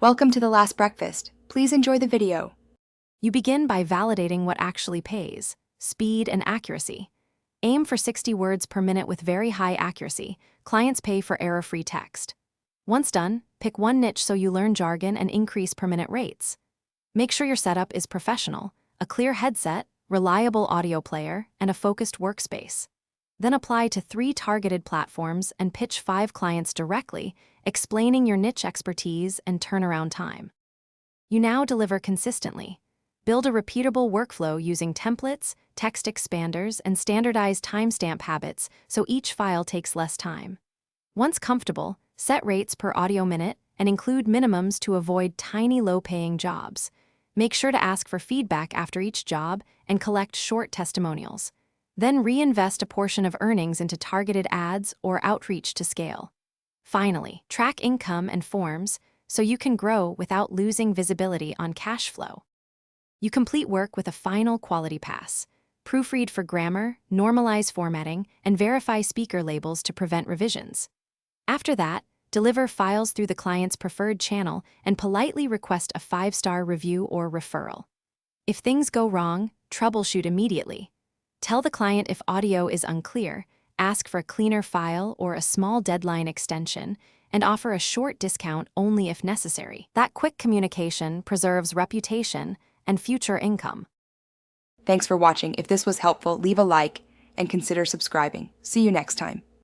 Welcome to The Last Breakfast. Please enjoy the video. You begin by validating what actually pays: speed and accuracy. Aim for 60 words per minute with very high accuracy. Clients pay for error-free text. Once done, pick one niche so you learn jargon and increase per minute rates. Make sure your setup is professional: a clear headset, reliable audio player, and a focused workspace. Then apply to 3 targeted platforms and pitch 5 clients directly, explaining your niche expertise and turnaround time. You now deliver consistently. Build a repeatable workflow using templates, text expanders, and standardized timestamp habits so each file takes less time. Once comfortable, set rates per audio minute and include minimums to avoid tiny low-paying jobs. Make sure to ask for feedback after each job and collect short testimonials. Then reinvest a portion of earnings into targeted ads or outreach to scale. Finally, track income and forms so you can grow without losing visibility on cash flow. You complete work with a final quality pass. Proofread for grammar, normalize formatting, and verify speaker labels to prevent revisions. After that, deliver files through the client's preferred channel and politely request a 5-star review or referral. If things go wrong, troubleshoot immediately. Tell the client if audio is unclear, ask for a cleaner file or a small deadline extension, and offer a short discount only if necessary. That quick communication preserves reputation and future income. Thanks for watching. If this was helpful, leave a like and consider subscribing. See you next time.